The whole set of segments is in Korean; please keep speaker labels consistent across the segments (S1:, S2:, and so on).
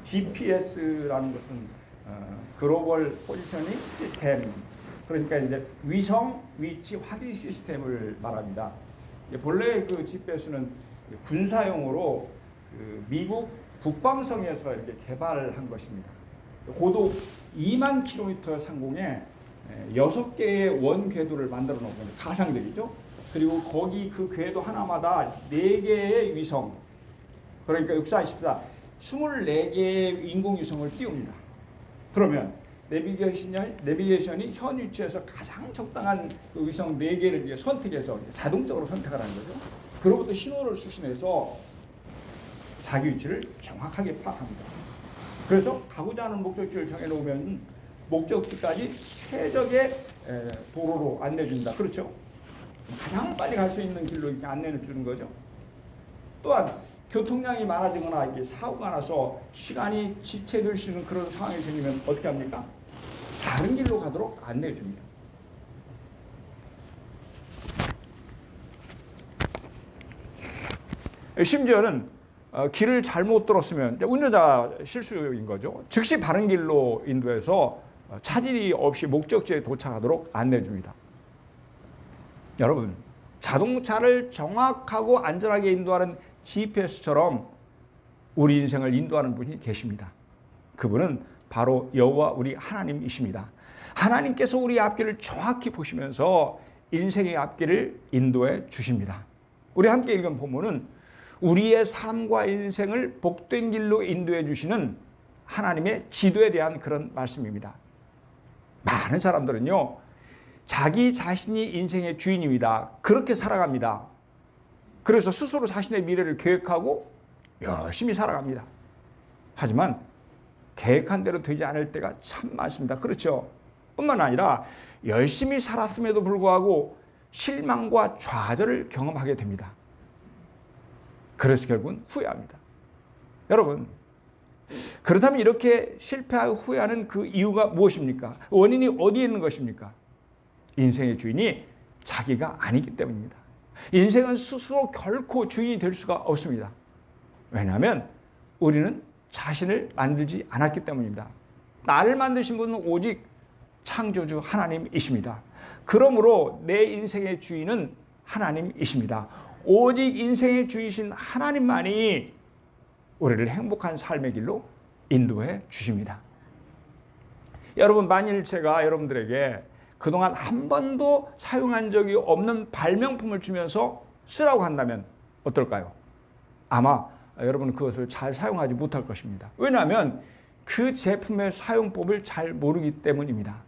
S1: GPS라는 것은 글로벌 포지셔닝 시스템, 그러니까 이제 위성 위치 확인 시스템을 말합니다. 본래 그 GPS는 군사용으로 그 미국 북방성에서 이렇게 개발한 것입니다. 고도 2만 킬로미터 상공에 6개의 원 궤도를 만들어 놓은 겁니다. 가상들이죠. 그리고 거기 그 궤도 하나마다 4개의 위성, 그러니까 6, 4, 24, 24개의 인공위성을 띄웁니다. 그러면 내비게이션이 현 위치에서 가장 적당한 그 위성 4개를 선택해서 자동적으로 선택을 하는 거죠. 그로부터 신호를 수신해서 자기 위치를 정확하게 파악합니다. 그래서 가고자 하는 목적지를 정해놓으면 목적지까지 최적의 도로로 안내해준다. 그렇죠? 가장 빨리 갈 수 있는 길로 이렇게 안내를 주는 거죠. 또한 교통량이 많아지거나 이게 사고가 나서 시간이 지체될 수 있는 그런 상황이 생기면 어떻게 합니까? 다른 길로 가도록 안내해 줍니다. 심지어는 길을 잘못 들었으면 운전자 실수인 거죠. 즉시 바른 길로 인도해서 차질이 없이 목적지에 도착하도록 안내해 줍니다. 여러분, 자동차를 정확하고 안전하게 인도하는 GPS처럼 우리 인생을 인도하는 분이 계십니다. 그분은 바로 여호와 우리 하나님이십니다. 하나님께서 우리 앞길을 정확히 보시면서 인생의 앞길을 인도해 주십니다. 우리 함께 읽은 본문은 우리의 삶과 인생을 복된 길로 인도해 주시는 하나님의 지도에 대한 그런 말씀입니다. 많은 사람들은요, 자기 자신이 인생의 주인입니다. 그렇게 살아갑니다. 그래서 스스로 자신의 미래를 계획하고 열심히 살아갑니다. 하지만 계획한 대로 되지 않을 때가 참 많습니다. 그렇죠? 뿐만 아니라 열심히 살았음에도 불구하고 실망과 좌절을 경험하게 됩니다. 그래서 결국은 후회합니다. 여러분, 그렇다면 이렇게 실패하고 후회하는 그 이유가 무엇입니까? 원인이 어디에 있는 것입니까? 인생의 주인이 자기가 아니기 때문입니다. 인생은 스스로 결코 주인이 될 수가 없습니다. 왜냐하면 우리는 자신을 만들지 않았기 때문입니다. 나를 만드신 분은 오직 창조주 하나님이십니다. 그러므로 내 인생의 주인은 하나님이십니다. 오직 인생의 주이신 하나님만이 우리를 행복한 삶의 길로 인도해 주십니다. 여러분, 만일 제가 여러분들에게 그동안 한 번도 사용한 적이 없는 발명품을 주면서 쓰라고 한다면 어떨까요? 아마 여러분은 그것을 잘 사용하지 못할 것입니다. 왜냐하면 그 제품의 사용법을 잘 모르기 때문입니다.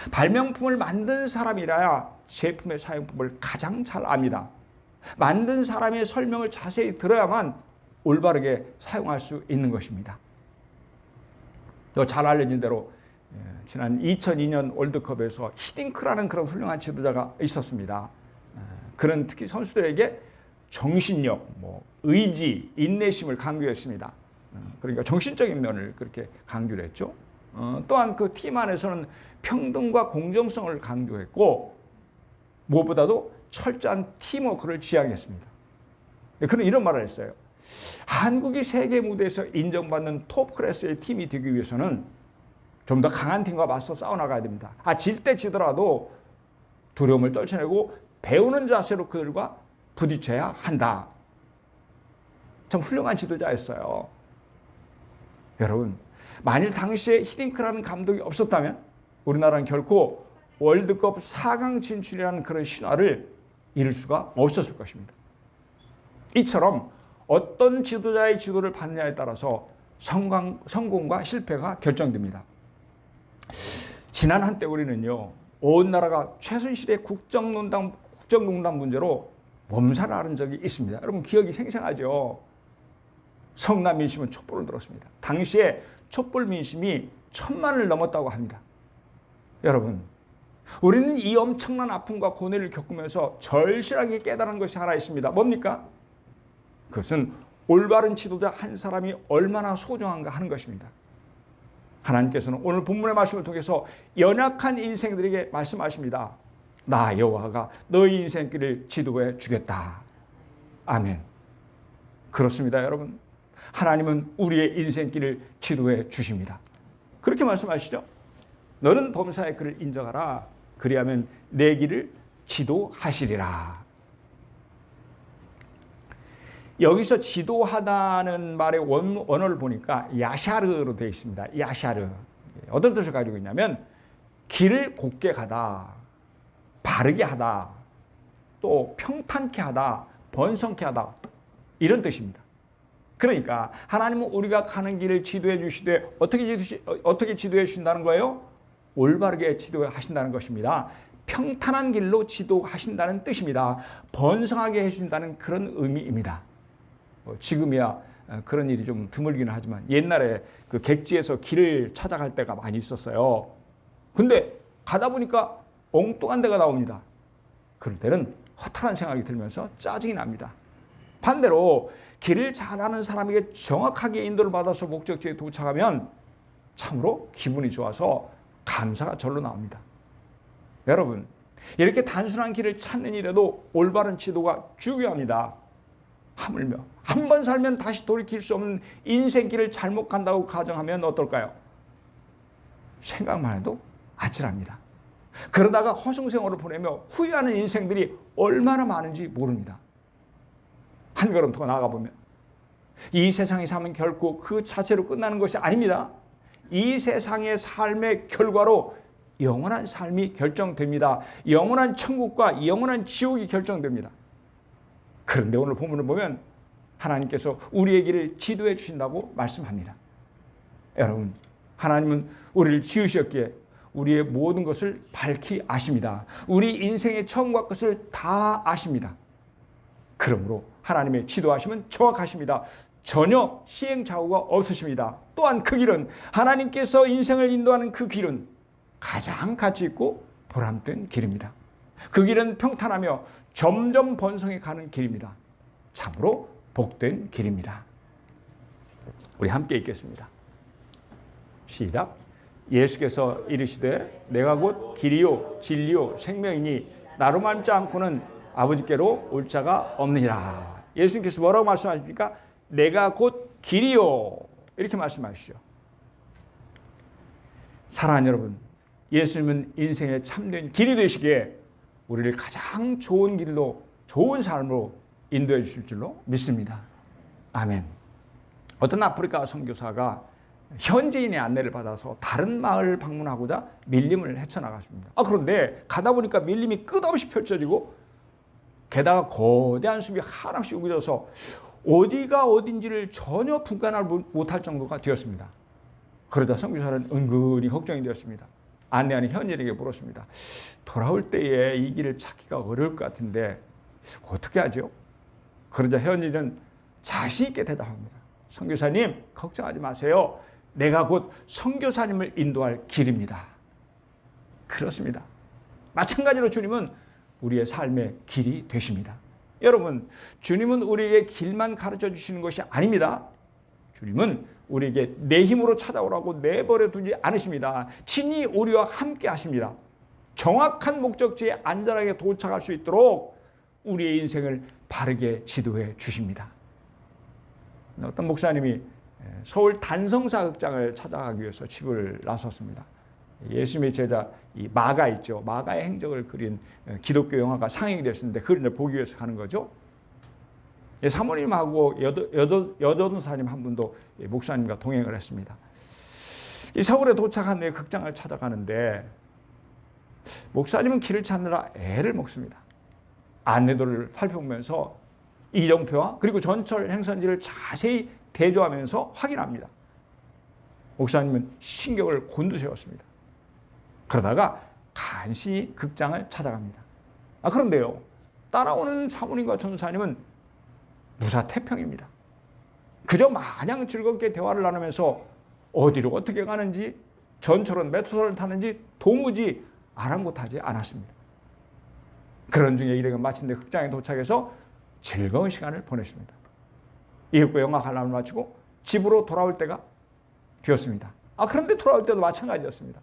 S1: 발명품을 만든 사람이라야 제품의 사용법을 가장 잘 압니다. 만든 사람의 설명을 자세히 들어야만 올바르게 사용할 수 있는 것입니다. 또 잘 알려진 대로 지난 2002년 월드컵에서 히딩크라는 그런 훌륭한 지도자가 있었습니다. 그는 특히 선수들에게 정신력, 의지, 인내심을 강조했습니다. 그러니까 정신적인 면을 그렇게 강조를 했죠. 또한 그 팀 안에서는 평등과 공정성을 강조했고 무엇보다도 철저한 팀워크를 지향했습니다. 그는 이런 말을 했어요. 한국이 세계 무대에서 인정받는 톱 클래스의 팀이 되기 위해서는 좀 더 강한 팀과 맞서 싸워나가야 됩니다. 질 때 지더라도 두려움을 떨쳐내고 배우는 자세로 그들과 부딪혀야 한다. 참 훌륭한 지도자였어요. 여러분, 만일 당시에 히딩크라는 감독이 없었다면 우리나라는 결코 월드컵 4강 진출이라는 그런 신화를 이룰 수가 없었을 것입니다. 이처럼 어떤 지도자의 지도를 받느냐에 따라서 성공과 실패가 결정됩니다. 지난 한때 우리는요, 온 나라가 최순실의 국정농단 문제로 몸살을 앓은 적이 있습니다. 여러분 기억이 생생하죠? 성남 민심은 촛불을 들었습니다. 당시에 촛불 민심이 1000만을 넘었다고 합니다. 여러분, 우리는 이 엄청난 아픔과 고뇌를 겪으면서 절실하게 깨달은 것이 하나 있습니다. 뭡니까? 그것은 올바른 지도자 한 사람이 얼마나 소중한가 하는 것입니다. 하나님께서는 오늘 본문의 말씀을 통해서 연약한 인생들에게 말씀하십니다. 나 여호와가 너희 인생길을 지도해 주겠다. 아멘. 그렇습니다, 여러분. 하나님은 우리의 인생길을 지도해 주십니다. 그렇게 말씀하시죠. 너는 범사의 그를 인정하라. 그리하면 내 길을 지도하시리라. 여기서 지도하다는 말의 원어를 보니까 야샤르로 되어 있습니다. 야샤르. 어떤 뜻을 가지고 있냐면 길을 곧게 가다, 바르게 하다, 또 평탄케 하다, 번성케 하다, 이런 뜻입니다. 그러니까 하나님은 우리가 가는 길을 지도해 주시되 어떻게 지도해 주신다는 거예요? 올바르게 지도하신다는 것입니다. 평탄한 길로 지도하신다는 뜻입니다. 번성하게 해준다는 그런 의미입니다. 지금이야 그런 일이 좀 드물기는 하지만 옛날에 그 객지에서 길을 찾아갈 때가 많이 있었어요. 근데 가다 보니까 엉뚱한 데가 나옵니다. 그럴 때는 허탈한 생각이 들면서 짜증이 납니다. 반대로 길을 잘 아는 사람에게 정확하게 인도를 받아서 목적지에 도착하면 참으로 기분이 좋아서 감사가 절로 나옵니다. 여러분, 이렇게 단순한 길을 찾는 일에도 올바른 지도가 중요합니다. 하물며 한 번 살면 다시 돌이킬 수 없는 인생길을 잘못 간다고 가정하면 어떨까요? 생각만 해도 아찔합니다. 그러다가 허송세월을 보내며 후회하는 인생들이 얼마나 많은지 모릅니다. 한 걸음 더 나아가보면 이 세상의 삶은 결코 그 자체로 끝나는 것이 아닙니다. 이 세상의 삶의 결과로 영원한 삶이 결정됩니다. 영원한 천국과 영원한 지옥이 결정됩니다. 그런데 오늘 본문을 보면 하나님께서 우리의 길을 지도해 주신다고 말씀합니다. 여러분, 하나님은 우리를 지으셨기에 우리의 모든 것을 밝히 아십니다. 우리 인생의 처음과 끝을 다 아십니다. 그러므로 하나님의 지도하심은 정확하십니다. 전혀 시행착오가 없으십니다. 또한 그 길은 하나님께서 인생을 인도하는 그 길은 가장 가치 있고 보람된 길입니다. 그 길은 평탄하며 점점 번성해 가는 길입니다. 참으로 복된 길입니다. 우리 함께 읽겠습니다. 시작. 예수께서 이르시되 내가 곧 길이요 진리요 생명이니 나로 말미암지 않고는 아버지께로 올 자가 없느니라. 예수님께서 뭐라고 말씀하십니까? 내가 곧 길이요, 이렇게 말씀하시죠. 사랑하는 여러분, 예수님은 인생의 참된 길이 되시기에 우리를 가장 좋은 길로, 좋은 삶으로 인도해 주실 줄로 믿습니다. 아멘. 어떤 아프리카 선교사가 현지인의 안내를 받아서 다른 마을을 방문하고자 밀림을 헤쳐나갔습니다. 그런데 가다 보니까 밀림이 끝없이 펼쳐지고 게다가 거대한 숲이 한없이 우겨져서 어디가 어딘지를 전혀 분간을 못할 정도가 되었습니다. 그러자 선교사는 은근히 걱정이 되었습니다. 안내하는 현지인에게 물었습니다. 돌아올 때에 이 길을 찾기가 어려울 것 같은데 어떻게 하죠? 그러자 현지인은 자신 있게 대답합니다. 선교사님, 걱정하지 마세요. 내가 곧 선교사님을 인도할 길입니다. 그렇습니다. 마찬가지로 주님은 우리의 삶의 길이 되십니다. 여러분, 주님은 우리에게 길만 가르쳐 주시는 것이 아닙니다. 주님은 우리에게 내 힘으로 찾아오라고 내버려 두지 않으십니다. 친히 우리와 함께 하십니다. 정확한 목적지에 안전하게 도착할 수 있도록 우리의 인생을 바르게 지도해 주십니다. 어떤 목사님이 서울 단성사 극장을 찾아가기 위해서 집을 나섰습니다. 예수님의 제자 이 마가 있죠. 마가의 행적을 그린 기독교 영화가 상영이 됐었는데 그걸 보기 위해서 가는 거죠. 사모님하고 여전사님 한 분도 목사님과 동행을 했습니다. 이 서울에 도착한 뒤에 극장을 찾아가는데 목사님은 길을 찾느라 애를 먹습니다. 안내도를 살펴보면서 이정표와 그리고 전철 행선지를 자세히 대조하면서 확인합니다. 목사님은 신경을 곤두세웠습니다. 그러다가 간신히 극장을 찾아갑니다. 그런데요, 따라오는 사모님과 전사님은 무사태평입니다. 그저 마냥 즐겁게 대화를 나누면서 어디로 어떻게 가는지, 전철은 메트로를 타는지 도무지 아랑곳하지 않았습니다. 그런 중에 일행은 마침내 극장에 도착해서 즐거운 시간을 보냈습니다. 이윽고 영화 관람을 마치고 집으로 돌아올 때가 되었습니다. 그런데 돌아올 때도 마찬가지였습니다.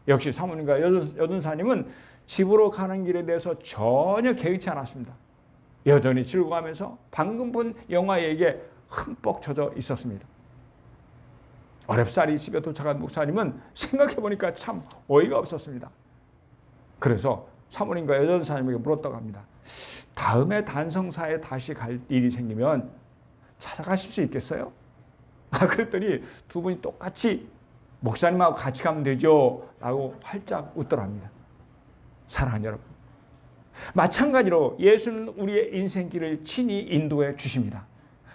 S1: 역시 사모님과 여전사님은 집으로 가는 길에 대해서 전혀 개의치 않았습니다. 여전히 즐거워하면서 방금 본 영화 얘기에 흠뻑 젖어 있었습니다. 어렵사리 집에 도착한 목사님은 생각해보니까 참 어이가 없었습니다. 그래서 사모님과 여전사님에게 물었다고 합니다. 다음에 단성사에 다시 갈 일이 생기면 찾아가실 수 있겠어요? 그랬더니 두 분이 똑같이 목사님하고 같이 가면 되죠 라고 활짝 웃더랍니다. 사랑하는 여러분, 마찬가지로 예수는 우리의 인생길을 친히 인도해 주십니다.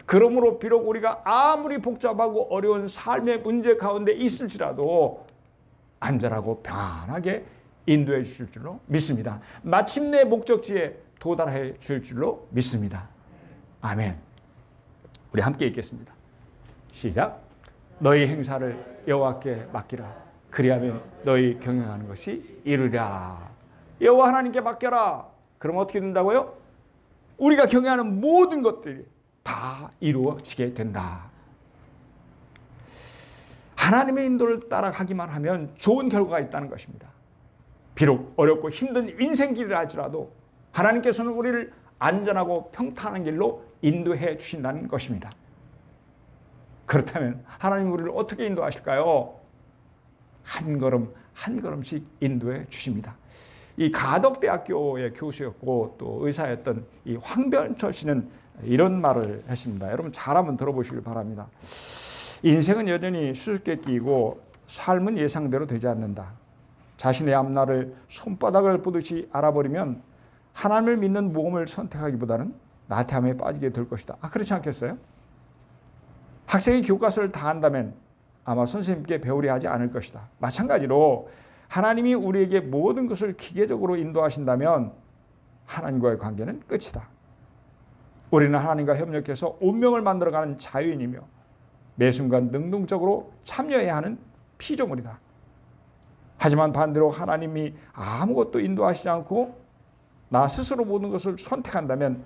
S1: 그러므로 비록 우리가 아무리 복잡하고 어려운 삶의 문제 가운데 있을지라도 안전하고 평안하게 인도해 주실 줄로 믿습니다. 마침내 목적지에 도달해 주실 줄로 믿습니다. 아멘. 우리 함께 읽겠습니다. 시작. 너희 행사를 여호와께 맡기라. 그리하면 너희 경영하는 것이 이루리라. 여호와 하나님께 맡겨라. 그럼 어떻게 된다고요? 우리가 경영하는 모든 것들이 다 이루어지게 된다. 하나님의 인도를 따라가기만 하면 좋은 결과가 있다는 것입니다. 비록 어렵고 힘든 인생길이라 할지라도 하나님께서는 우리를 안전하고 평탄한 길로 인도해 주신다는 것입니다. 그렇다면 하나님 우리를 어떻게 인도하실까요? 한 걸음 한 걸음씩 인도해 주십니다. 이 가덕대학교의 교수였고 또 의사였던 이 황변철 씨는 이런 말을 했습니다. 여러분 잘 한번 들어보시길 바랍니다. 인생은 여전히 수수께끼이고 삶은 예상대로 되지 않는다. 자신의 앞날을 손바닥을 보듯이 알아버리면 하나님을 믿는 모험을 선택하기보다는 나태함에 빠지게 될 것이다. 그렇지 않겠어요? 학생이 교과서를 다 한다면 아마 선생님께 배우려 하지 않을 것이다. 마찬가지로 하나님이 우리에게 모든 것을 기계적으로 인도하신다면 하나님과의 관계는 끝이다. 우리는 하나님과 협력해서 운명을 만들어가는 자유인이며 매 순간 능동적으로 참여해야 하는 피조물이다. 하지만 반대로 하나님이 아무것도 인도하시지 않고 나 스스로 모든 것을 선택한다면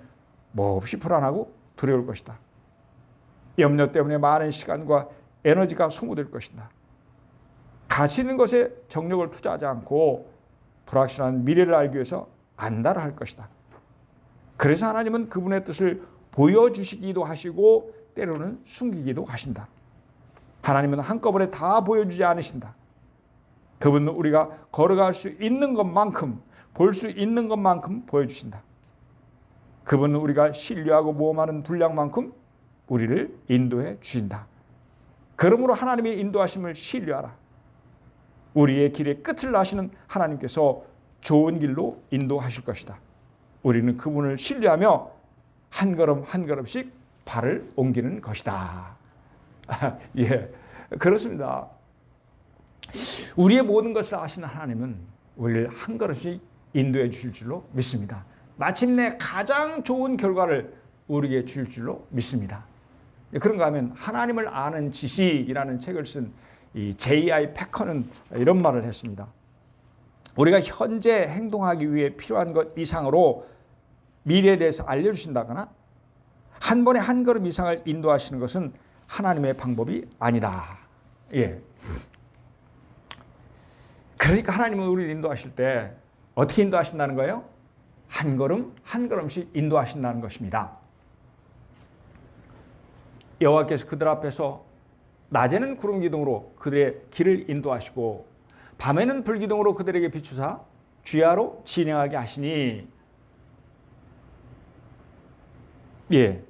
S1: 몹시 불안하고 두려울 것이다. 염려 때문에 많은 시간과 에너지가 소모될 것이다. 가치 있는 것에 정력을 투자하지 않고 불확실한 미래를 알기 위해서 안달할 것이다. 그래서 하나님은 그분의 뜻을 보여주시기도 하시고 때로는 숨기기도 하신다. 하나님은 한꺼번에 다 보여주지 않으신다. 그분은 우리가 걸어갈 수 있는 것만큼, 볼 수 있는 것만큼 보여주신다. 그분은 우리가 신뢰하고 모험하는 분량만큼 우리를 인도해 주신다. 그러므로 하나님의 인도하심을 신뢰하라. 우리의 길의 끝을 아시는 하나님께서 좋은 길로 인도하실 것이다. 우리는 그분을 신뢰하며 한 걸음 한 걸음씩 발을 옮기는 것이다. 예, 그렇습니다. 우리의 모든 것을 아시는 하나님은 우리를 한 걸음씩 인도해 주실 줄로 믿습니다. 마침내 가장 좋은 결과를 우리에게 주실 줄로 믿습니다. 그런가 하면 하나님을 아는 지식이라는 책을 쓴 이 J.I. 패커는 이런 말을 했습니다. 우리가 현재 행동하기 위해 필요한 것 이상으로 미래에 대해서 알려주신다거나 한 번에 한 걸음 이상을 인도하시는 것은 하나님의 방법이 아니다. 예. 그러니까 하나님은 우리를 인도하실 때 어떻게 인도하신다는 거예요? 한 걸음 한 걸음씩 인도하신다는 것입니다. 여호와께서 그들 앞에서 낮에는 구름 기둥으로 그들의 길을 인도하시고 밤에는 불 기둥으로 그들에게 비추사 주야로 진행하게 하시니. 예,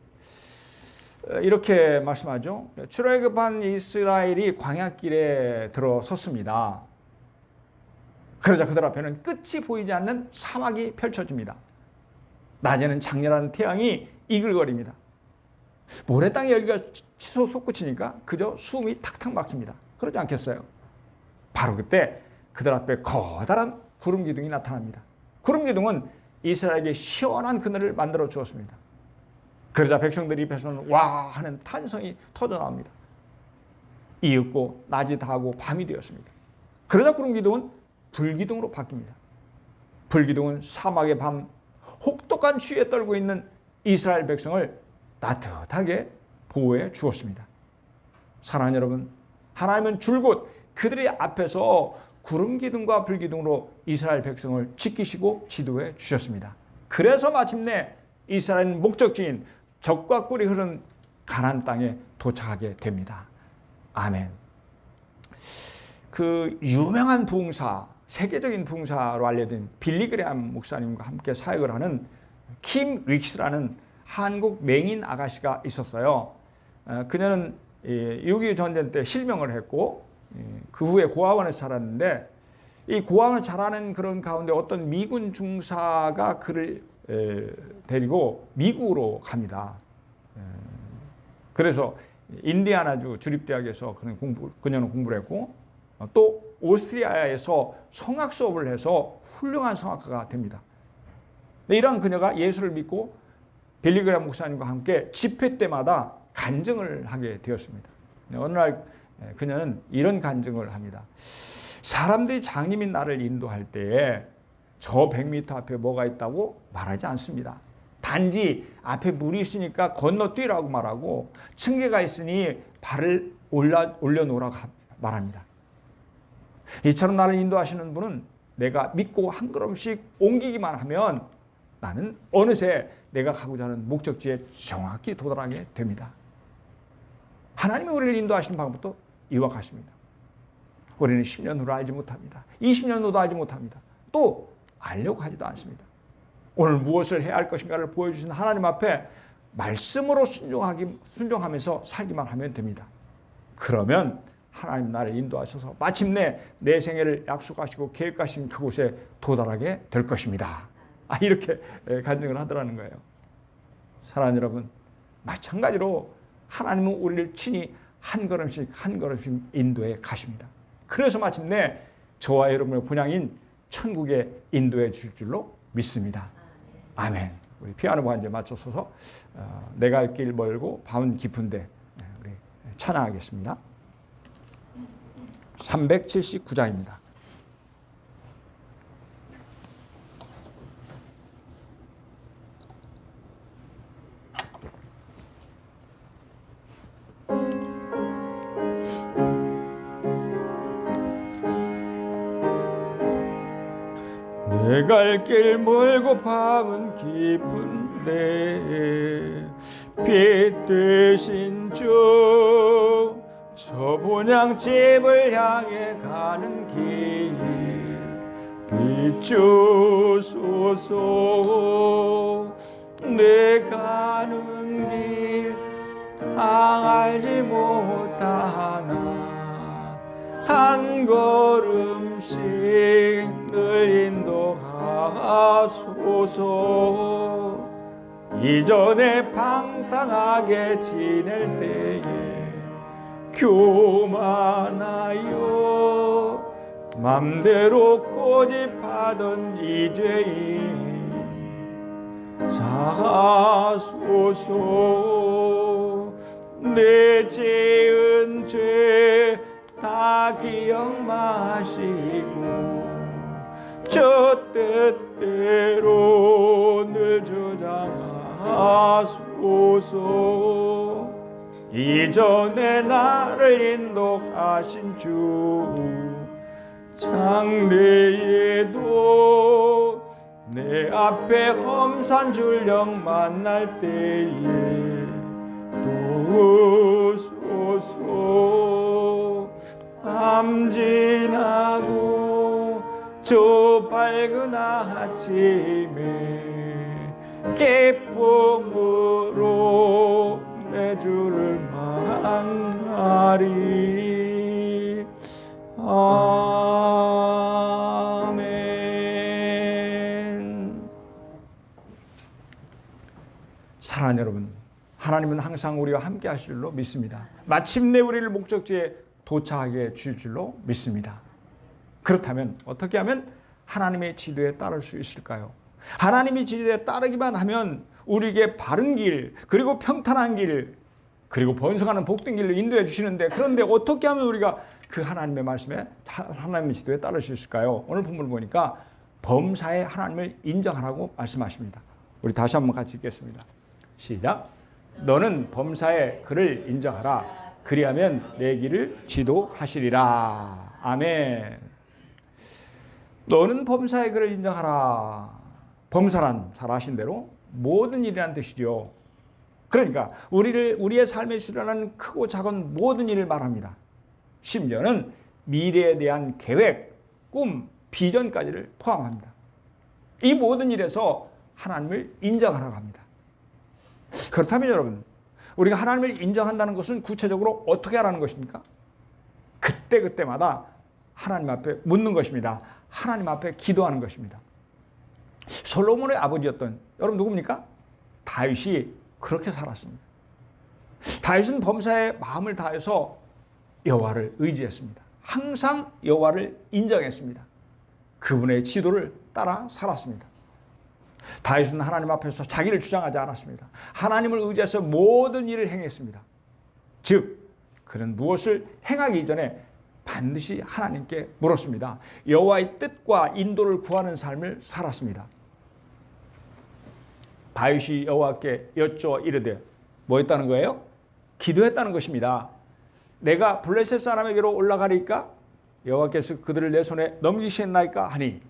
S1: 이렇게 말씀하죠. 출애굽한 이스라엘이 광야길에 들어섰습니다. 그러자 그들 앞에는 끝이 보이지 않는 사막이 펼쳐집니다. 낮에는 장렬한 태양이 이글거립니다. 모래 땅에 열기가 치솟 솟구치니까 그저 숨이 탁탁 막힙니다. 그러지 않겠어요? 바로 그때 그들 앞에 커다란 구름 기둥이 나타납니다. 구름 기둥은 이스라엘에게 시원한 그늘을 만들어 주었습니다. 그러자 백성들 입에서는 와 하는 탄성이 터져나옵니다. 이윽고 낮이 다하고 밤이 되었습니다. 그러자 구름 기둥은 불기둥으로 바뀝니다. 불기둥은 사막의 밤 혹독한 추위에 떨고 있는 이스라엘 백성을 따뜻하게 보호해 주었습니다. 사랑하는 여러분, 하나님은 줄곧 그들의 앞에서 구름 기둥과 불 기둥으로 이스라엘 백성을 지키시고 지도해 주셨습니다. 그래서 마침내 이스라엘 목적지인 적과 꿀이 흐르는 가나안 땅에 도착하게 됩니다. 아멘. 그 유명한 부흥사, 세계적인 부흥사로 알려진 빌리 그레함 목사님과 함께 사역을 하는 킴 릭스라는 한국 맹인 아가씨가 있었어요. 그녀는 6.25 전쟁 때 실명을 했고 그 후에 고아원에서 자랐는데, 이 고아원에서 자라는 그런 가운데 어떤 미군 중사가 그를 데리고 미국으로 갑니다. 그래서 인디아나주 주립대학에서 그녀는 공부를 했고, 또 오스트리아에서 성악 수업을 해서 훌륭한 성악가가 됩니다. 이런 그녀가 예수를 믿고 빌리 그레함 목사님과 함께 집회 때마다 간증을 하게 되었습니다. 어느 날 그녀는 이런 간증을 합니다. 사람들이 장님이 나를 인도할 때에 저 100m 앞에 뭐가 있다고 말하지 않습니다. 단지 앞에 물이 있으니까 건너뛰라고 말하고 층계가 있으니 발을 올려놓으라고 말합니다. 이처럼 나를 인도하시는 분은 내가 믿고 한 걸음씩 옮기기만 하면 나는 어느새 내가 가고자 하는 목적지에 정확히 도달하게 됩니다. 하나님이 우리를 인도하시는 방법도 이와 같습니다. 우리는 10년 후로 알지 못합니다. 20년 후도 알지 못합니다. 또 알려고 하지도 않습니다. 오늘 무엇을 해야 할 것인가를 보여주신 하나님 앞에 말씀으로 순종하면서 살기만 하면 됩니다. 그러면 하나님 나를 인도하셔서 마침내 내 생애를 약속하시고 계획하신 그곳에 도달하게 될 것입니다. 이렇게 간증을 하더라는 거예요. 사랑하는 여러분, 마찬가지로 하나님은 우리를 친히 한 걸음씩 한 걸음씩 인도해 가십니다. 그래서 마침내 저와 여러분의 본향인 천국에 인도해 줄 줄로 믿습니다. 아멘. 우리 피아노 반주에 맞춰서서 내가 갈 길 멀고 밤은 깊은데 우리 찬양하겠습니다. 379장입니다. 내 갈 길 멀고 밤은 깊은데 빛 대신 주 저 본향집을 향해 가는 길 비추소서. 내 가는 길 다 알지 못하나 한 걸음씩 늘 인도하소서. 이전에 방탕하게 지낼 때에 교만하여 맘대로 고집하던 이 죄인 사하소서. 내 지은 죄 다 기억 마시고 저 뜻대로 늘 주장하소서. 이전에 나를 인도하신 주 장래에도 내 앞에 험산 줄령 만날 때에 도우소서. 밤 지나고 저 밝은 아침에 기쁨으로 내 주를 만나리. 아멘. 사랑하는 여러분, 하나님은 항상 우리와 함께 하실 줄로 믿습니다. 마침내 우리를 목적지에 도착하게 줄 줄로 믿습니다. 그렇다면 어떻게 하면 하나님의 지도에 따를 수 있을까요? 하나님의 지도에 따르기만 하면 우리에게 바른 길, 그리고 평탄한 길, 그리고 번성하는 복된 길로 인도해 주시는데, 그런데 어떻게 하면 우리가 그 하나님의 말씀에, 하나님의 지도에 따를 수 있을까요? 오늘 본문을 보니까 범사에 하나님을 인정하라고 말씀하십니다. 우리 다시 한번 같이 읽겠습니다. 시작. 너는 범사에 그를 인정하라. 그리하면 내 길을 지도하시리라. 아멘. 너는 범사에 그를 인정하라. 범사란 잘 아신 대로 모든 일이란 뜻이죠. 그러니까 우리의 삶에 일어나는 크고 작은 모든 일을 말합니다. 심지어는 미래에 대한 계획, 꿈, 비전까지를 포함합니다. 이 모든 일에서 하나님을 인정하라고 합니다. 그렇다면 여러분, 우리가 하나님을 인정한다는 것은 구체적으로 어떻게 하라는 것입니까? 그때마다 하나님 앞에 묻는 것입니다. 하나님 앞에 기도하는 것입니다. 솔로몬의 아버지였던 여러분 누굽니까? 다윗이 그렇게 살았습니다. 다윗은 범사에 마음을 다해서 여호와를 의지했습니다. 항상 여호와를 인정했습니다. 그분의 지도를 따라 살았습니다. 다윗은 하나님 앞에서 자기를 주장하지 않았습니다. 하나님을 의지해서 모든 일을 행했습니다. 즉 그는 무엇을 행하기 이전에 반드시 하나님께 물었습니다. 여호와의 뜻과 인도를 구하는 삶을 살았습니다. 다윗이 여호와께 여쭈어 이르되 뭐 했다는 거예요? 기도했다는 것입니다. 내가 블레셋 사람에게로 올라가리까? 여호와께서 그들을 내 손에 넘기시겠나이까? 하니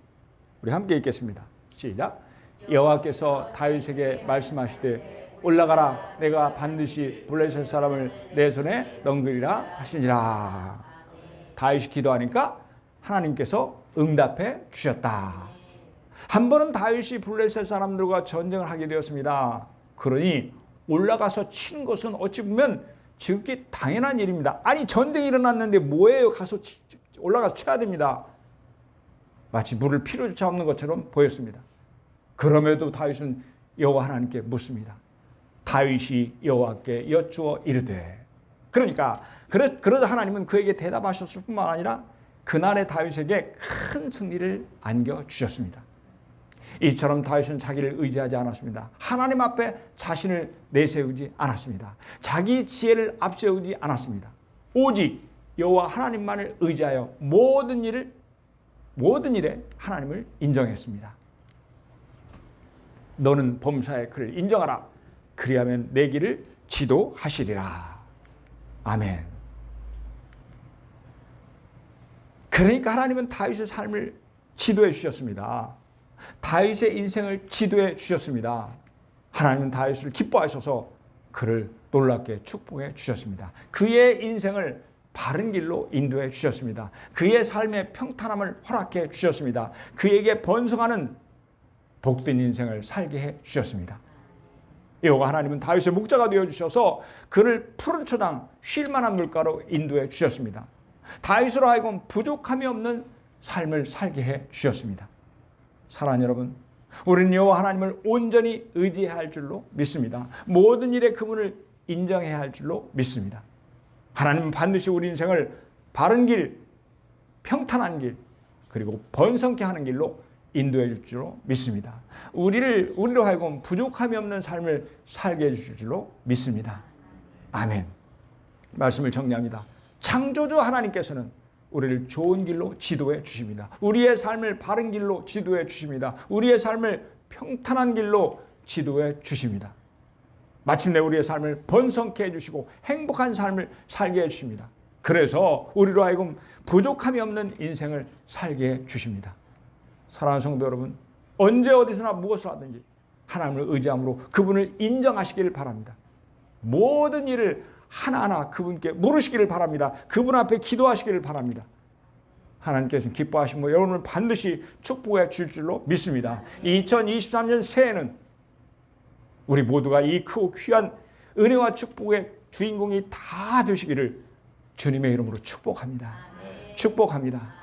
S1: 우리 함께 읽겠습니다. 시작. 여호와께서 다윗에게 말씀하시되 올라가라, 내가 반드시 블레셋 사람을 내 손에 넘기리라 하시니라. 다윗이 기도하니까 하나님께서 응답해 주셨다. 한 번은 다윗이 블레셋 사람들과 전쟁을 하게 되었습니다. 그러니 올라가서 치는 것은 어찌 보면 지극히 당연한 일입니다. 아니 전쟁이 일어났는데 뭐예요? 가서 올라가서 쳐야 됩니다. 마치 물을 필요조차 없는 것처럼 보였습니다. 그럼에도 다윗은 여호와 하나님께 묻습니다. 다윗이 여호와께 여쭈어 이르되, 그러니까 그러자 하나님은 그에게 대답하셨을 뿐만 아니라 그날의 다윗에게 큰 승리를 안겨주셨습니다. 이처럼 다윗은 자기를 의지하지 않았습니다. 하나님 앞에 자신을 내세우지 않았습니다. 자기 지혜를 앞세우지 않았습니다. 오직 여호와 하나님만을 의지하여 모든 일에 하나님을 인정했습니다. 너는 범사의 그를 인정하라. 그리하면 내 길을 지도하시리라. 아멘. 그러니까 하나님은 다윗의 삶을 지도해 주셨습니다. 다윗의 인생을 지도해 주셨습니다. 하나님은 다윗을 기뻐하셔서 그를 놀랍게 축복해 주셨습니다. 그의 인생을 바른 길로 인도해 주셨습니다. 그의 삶의 평탄함을 허락해 주셨습니다. 그에게 번성하는 복된 인생을 살게 해 주셨습니다. 여호와 하나님은 다윗의 목자가 되어 주셔서 그를 푸른 초당 쉴만한 물가로 인도해 주셨습니다. 다윗으로 하여금 부족함이 없는 삶을 살게 해 주셨습니다. 사랑하는 여러분, 우리는 여호와 하나님을 온전히 의지해야 할 줄로 믿습니다. 모든 일에 그분을 인정해야 할 줄로 믿습니다. 하나님은 반드시 우리 인생을 바른 길, 평탄한 길, 그리고 번성케 하는 길로 인도해 줄 줄로 믿습니다. 우리로 하여금 부족함이 없는 삶을 살게 해줄 줄로 믿습니다. 아멘. 말씀을 정리합니다. 창조주 하나님께서는 우리를 좋은 길로 지도해 주십니다. 우리의 삶을 바른 길로 지도해 주십니다. 우리의 삶을 평탄한 길로 지도해 주십니다. 마침내 우리의 삶을 번성케 해주시고 행복한 삶을 살게 해주십니다. 그래서 우리로 하여금 부족함이 없는 인생을 살게 해주십니다. 사랑하는 성도 여러분, 언제 어디서나 무엇을 하든지 하나님을 의지함으로 그분을 인정하시기를 바랍니다. 모든 일을 하나하나 그분께 물으시기를 바랍니다. 그분 앞에 기도하시기를 바랍니다. 하나님께서는 기뻐하시고 여러분을 반드시 축복해 줄 줄로 믿습니다. 2023년 새해는 우리 모두가 이 크고 귀한 은혜와 축복의 주인공이 다 되시기를 주님의 이름으로 축복합니다. 축복합니다.